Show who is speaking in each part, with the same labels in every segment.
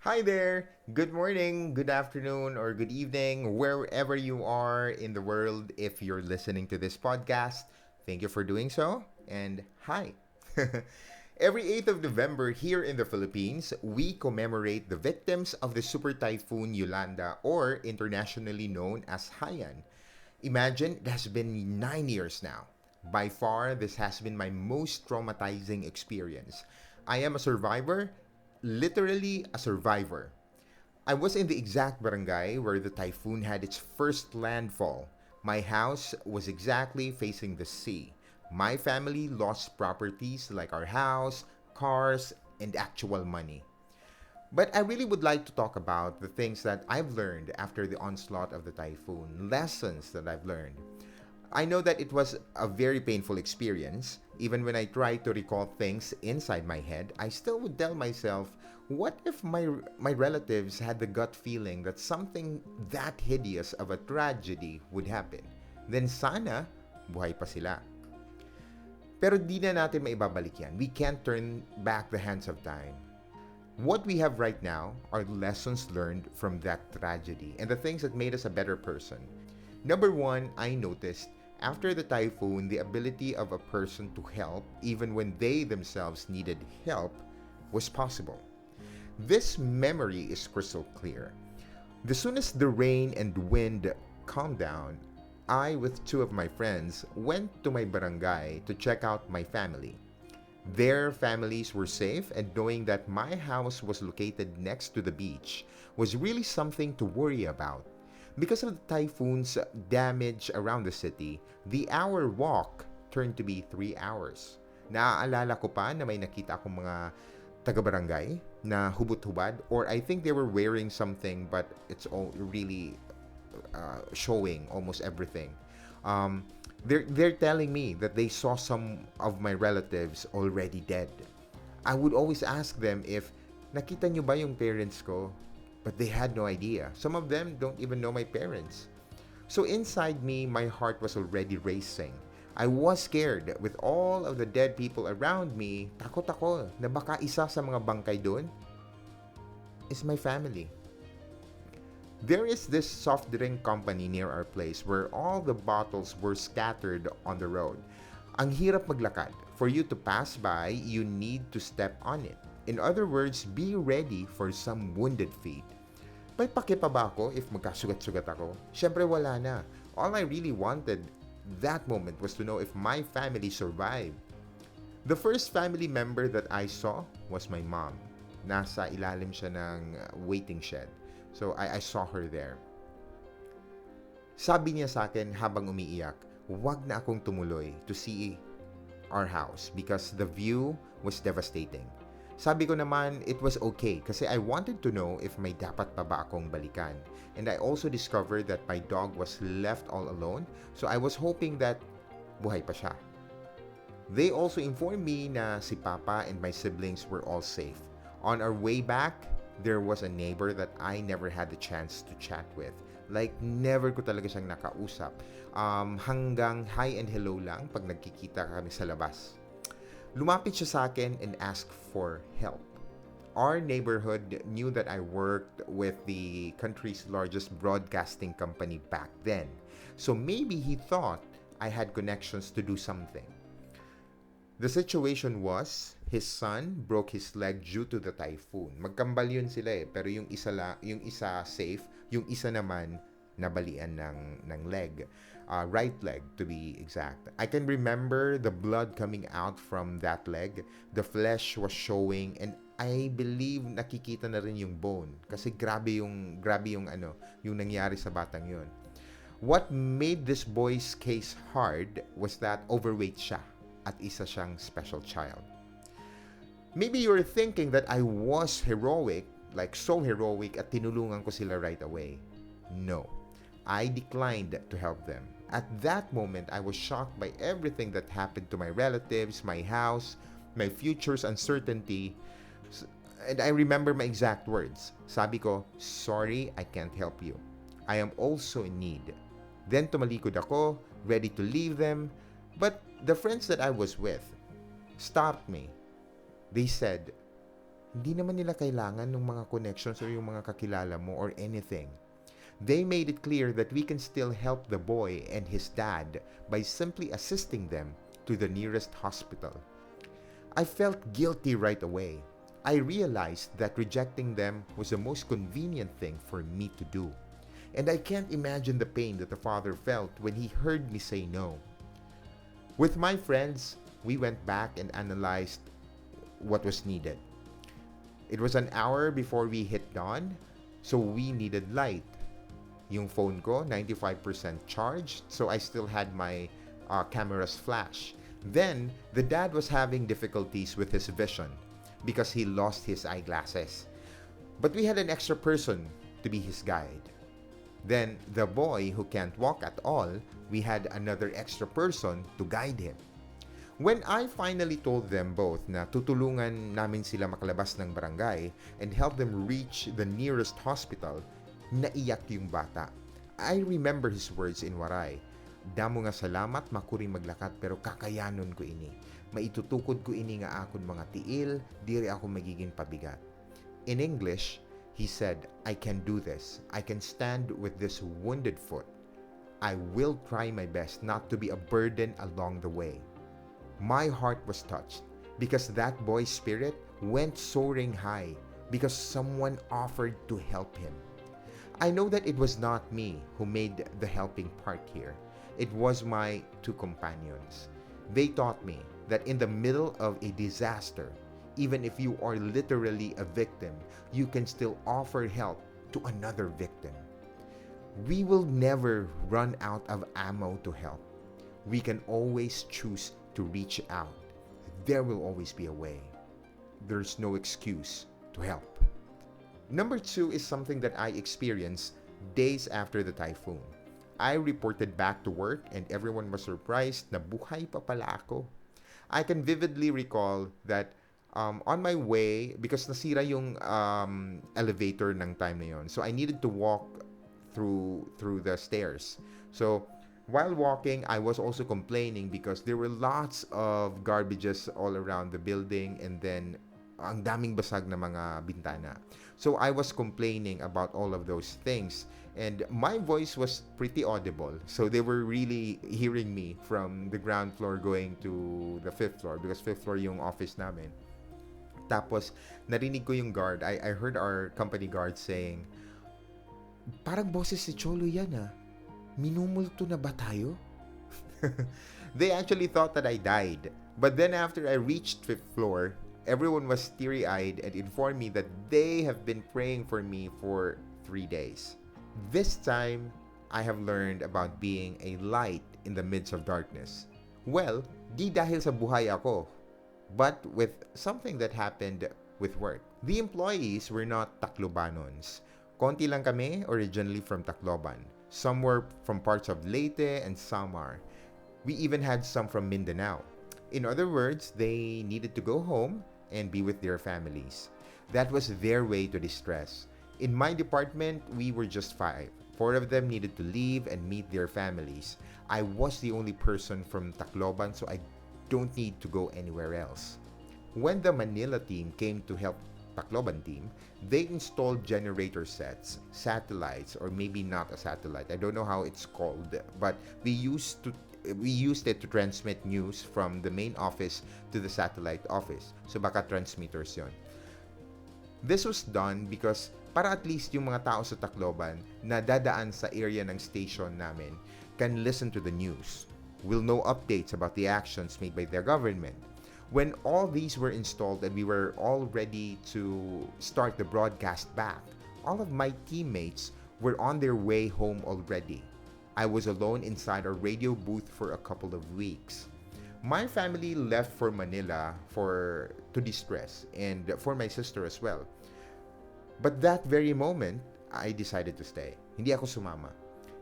Speaker 1: Hi there. Good morning, good afternoon, or good evening, wherever you are in the world. If you're listening to this podcast, thank you for doing so. And hi. Every 8th of November here in the Philippines, we commemorate the victims of the super typhoon Yolanda, or internationally known as Haiyan. Imagine, it has been 9 years now. By far, this has been my most traumatizing experience. I am a survivor, literally a survivor. I was in the exact barangay where the typhoon had its first landfall. My house was exactly facing the sea. My family lost properties like our house, cars, and actual money. But I really would like to talk about the things that I've learned after the onslaught of the typhoon, lessons that I've learned. I know that it was a very painful experience. Even when I try to recall things inside my head, I still would tell myself, what if my relatives had the gut feeling that something that hideous of a tragedy would happen? Then sana, buhay pa sila. Pero di na natin maibabalik yan. We can't turn back the hands of time. What we have right now are lessons learned from that tragedy and the things that made us a better person. Number one, I noticed after the typhoon, the ability of a person to help, even when they themselves needed help, was possible. This memory is crystal clear. As soon as the rain and wind calmed down, I, with two of my friends, went to my barangay to check out my family. Their families were safe, and knowing that my house was located next to the beach was really something to worry about. Because of the typhoon's damage around the city, the hour walk turned to be 3 hours. Naaalala ko pa na may nakita akong mga taga-barangay na hubot-hubad, or I think they were wearing something but it's all really showing almost everything. Um, they're telling me that they saw some of my relatives already dead. I would always ask them if nakita nyo ba yung parents ko? But they had no idea. Some of them don't even know my parents. So inside me, my heart was already racing. I was scared with all of the dead people around me. Takot ako na baka isa sa mga bangkay doon is my family. There is this soft drink company near our place where all the bottles were scattered on the road. Ang hirap maglakad. For you to pass by, you need to step on it. In other words, be ready for some wounded feet. May pake pa ba ako if magkasugat-sugat ako? Siyempre wala na. All I really wanted that moment was to know if my family survived. The first family member that I saw was my mom. Nasa ilalim siya ng waiting shed. So I saw her there. Sabi niya sa akin habang umiiyak, huwag na akong tumuloy to see our house because the view was devastating. Sabi ko naman, it was okay kasi I wanted to know if may dapat pa ba akong balikan. And I also discovered that my dog was left all alone, so I was hoping that buhay pa siya. They also informed me na si Papa and my siblings were all safe. On our way back, there was a neighbor that I never had the chance to chat with. Like, never ko talaga siyang nakausap. Hanggang hi and hello lang pag nagkikita kami sa labas. Lumapit siya sa akin and asked for help. Our neighborhood knew that I worked with the country's largest broadcasting company back then. So maybe he thought I had connections to do something. The situation was, his son broke his leg due to the typhoon. Magkambal yun sila pero yung isa safe, yung isa naman nabalian ng leg. Right leg to be exact. I can remember the blood coming out from that leg. The flesh was showing and I believe nakikita na rin yung bone kasi grabe yung yung nangyari sa batang yun. What made this boy's case hard was that overweight siya at isa siyang special child. Maybe you're thinking that I was heroic, like so heroic at tinulungan ko sila right away. No. I declined to help them. At that moment, I was shocked by everything that happened to my relatives, my house, my future's uncertainty. And I remember my exact words. Sabi ko, sorry, I can't help you. I am also in need. Then tumalikod ako, ready to leave them. But the friends that I was with stopped me. They said, Hindi naman nila kailangan ng mga connections or yung mga kakilala mo or anything. They made it clear that we can still help the boy and his dad by simply assisting them to the nearest hospital. I felt guilty right away. I realized that rejecting them was the most convenient thing for me to do. And I can't imagine the pain that the father felt when he heard me say no. With my friends, we went back and analyzed what was needed. It was an hour before we hit dawn, so we needed light. Yung phone ko, 95% charged, so I still had my camera's flash. Then, the dad was having difficulties with his vision because he lost his eyeglasses. But we had an extra person to be his guide. Then, the boy who can't walk at all, we had another extra person to guide him. When I finally told them both na tutulungan namin sila makalabas ng barangay and help them reach the nearest hospital, naiyak yung bata. I remember his words in Waray. Damo nga salamat, makuring maglakat pero kakayanon ko ini. Maitutukod ko ini nga akon mga tiil, diri ako magiging pabigat. In English, he said, I can do this. I can stand with this wounded foot. I will try my best not to be a burden along the way. My heart was touched because that boy's spirit went soaring high because someone offered to help him. I know that it was not me who made the helping part here. It was my two companions. They taught me that in the middle of a disaster, even if you are literally a victim, you can still offer help to another victim. We will never run out of ammo to help. We can always choose to reach out. There will always be a way. There's no excuse to help. Number 2 is something that I experienced days after the typhoon. I reported back to work and everyone was surprised na buhay pa pala ako. I can vividly recall that on my way, because nasira yung elevator ng time na yon, so I needed to walk through the stairs. So while walking, I was also complaining because there were lots of garbages all around the building and then ang daming basag na mga bintana. So I was complaining about all of those things and my voice was pretty audible. So they were really hearing me from the ground floor going to the 5th floor because 5th floor yung office namin. Tapos narinig ko yung guard. I heard our company guard saying, parang boses si Cholo yan ah. Minumulto na ba tayo? They actually thought that I died. But then after I reached 5th floor, everyone was teary-eyed and informed me that they have been praying for me for 3 days. This time, I have learned about being a light in the midst of darkness. Well, di dahil sa buhay ako, but with something that happened with work. The employees were not Taclobanons. Konti lang kami, originally from Tacloban. Some were from parts of Leyte and Samar. We even had some from Mindanao. In other words, they needed to go home and be with their families. That was their way to distress. In my department, we were just 5. 4 of them needed to leave and meet their families. I was the only person from Tacloban, so I don't need to go anywhere else. When the Manila team came to help Tacloban team, they installed generator sets, satellites, or maybe not a satellite. I don't know how it's called, but we used it to transmit news from the main office to the satellite office. So baka transmitters yon. This was done because para at least yung mga tao sa Tacloban na dadaan sa area ng station namin can listen to the news. We'll know updates about the actions made by their government. When all these were installed and we were all ready to start the broadcast back, all of my teammates were on their way home already. I was alone inside our radio booth for a couple of weeks. My family left for Manila to distress and for my sister as well. But that very moment, I decided to stay. Hindi ako sumama.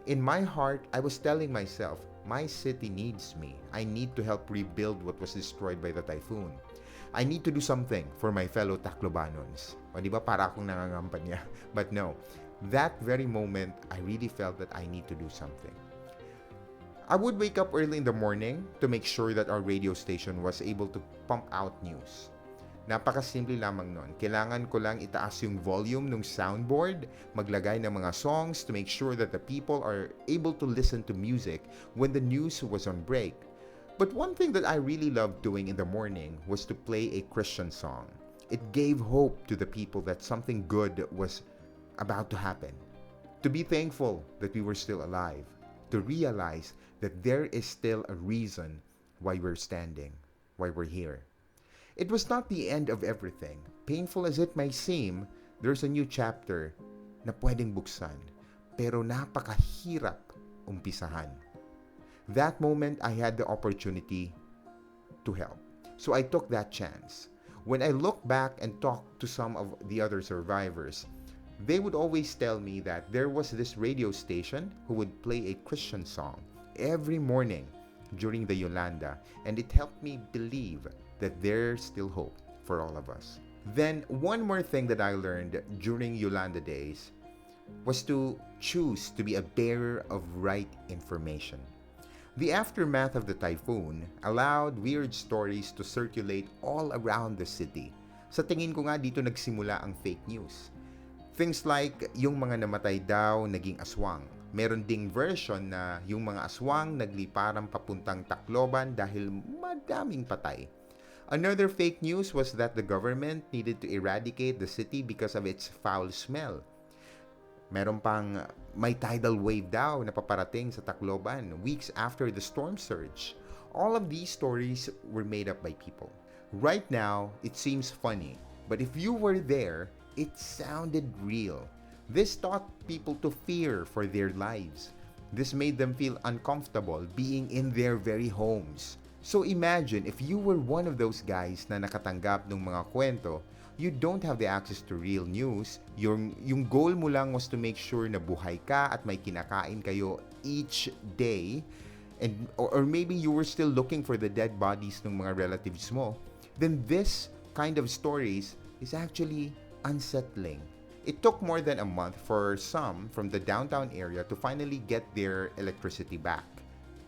Speaker 1: In my heart, I was telling myself, my city needs me. I need to help rebuild what was destroyed by the typhoon. I need to do something for my fellow Taclobanons. O di ba para akong nangangampanya? But no, that very moment, I really felt that I need to do something. I would wake up early in the morning to make sure that our radio station was able to pump out news. Napakasimple lamang nun. Kailangan ko lang itaas yung volume ng soundboard, maglagay ng mga songs to make sure that the people are able to listen to music when the news was on break. But one thing that I really loved doing in the morning was to play a Christian song. It gave hope to the people that something good was about to happen. To be thankful that we were still alive. To realize that there is still a reason why we're standing, why we're here. It was not the end of everything. Painful as it may seem, there's a new chapter na pwedeng buksan, pero napakahirap umpisahan. That moment, I had the opportunity to help. So I took that chance. When I look back and talk to some of the other survivors, they would always tell me that there was this radio station who would play a Christian song every morning during the Yolanda, and it helped me believe that there's still hope for all of us. Then, one more thing that I learned during Yolanda days was to choose to be a bearer of right information. The aftermath of the typhoon allowed weird stories to circulate all around the city. Sa tingin ko nga dito nagsimula ang fake news. Things like yung mga namatay daw naging aswang. Meron ding version na yung mga aswang nagliparang papuntang Tacloban dahil madaming patay. Another fake news was that the government needed to eradicate the city because of its foul smell. Meron pang may tidal wave daw na paparating sa Tacloban weeks after the storm surge. All of these stories were made up by people. Right now, it seems funny, but if you were there, it sounded real. This taught people to fear for their lives. This made them feel uncomfortable being in their very homes. So imagine if you were one of those guys na nakatanggap ng mga kwento, you don't have the access to real news. Yung goal mo lang was to make sure na buhay ka at may kinakain kayo each day. And, or maybe you were still looking for the dead bodies ng mga relatives mo. Then this kind of stories is actually unsettling. It took more than a month for some from the downtown area to finally get their electricity back.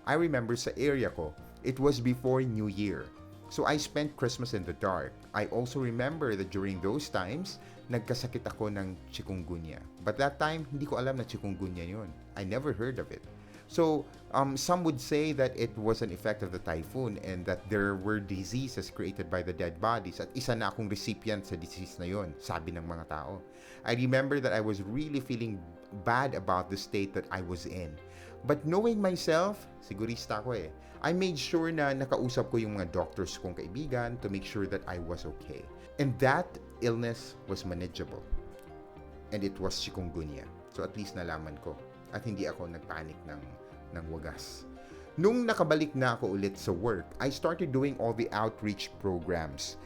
Speaker 1: I remember sa area ko, it was before New Year. So I spent Christmas in the dark. I also remember that during those times, nagkasakit ako ng chikungunya. But that time, hindi ko alam na chikungunya yun. I never heard of it. So, some would say that it was an effect of the typhoon and that there were diseases created by the dead bodies at isa na akong recipient sa disease na yun, sabi ng mga tao. I remember that I was really feeling bad about the state that I was in. But knowing myself, sigurista ko I made sure na nakausap ko yung mga doctors kong kaibigan to make sure that I was okay. And that illness was manageable. And it was chikungunya. So at least nalaman ko. At hindi ako nagpanik ng wagas. Nung nakabalik na ako ulit sa work, I started doing all the outreach programs.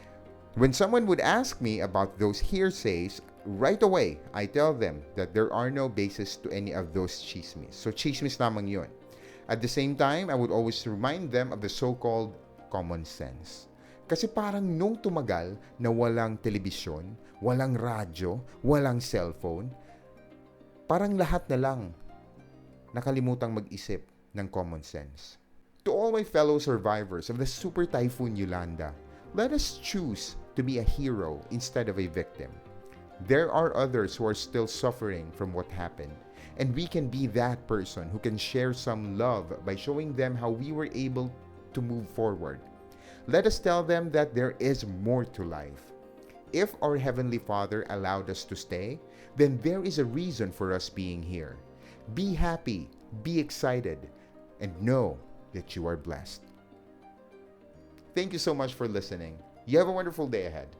Speaker 1: When someone would ask me about those hearsays, right away, I tell them that there are no basis to any of those chismis. So chismis lamang yun. At the same time, I would always remind them of the so-called common sense. Kasi parang nung tumagal na walang telebisyon, walang radyo, walang cellphone, parang lahat na lang nakalimutang mag-isip ng common sense. To all my fellow survivors of the Super Typhoon Yolanda, let us choose to be a hero instead of a victim. There are others who are still suffering from what happened, and we can be that person who can share some love by showing them how we were able to move forward. Let us tell them that there is more to life. If our Heavenly Father allowed us to stay, then there is a reason for us being here. Be happy, be excited, and know that you are blessed. Thank you so much for listening. You have a wonderful day ahead.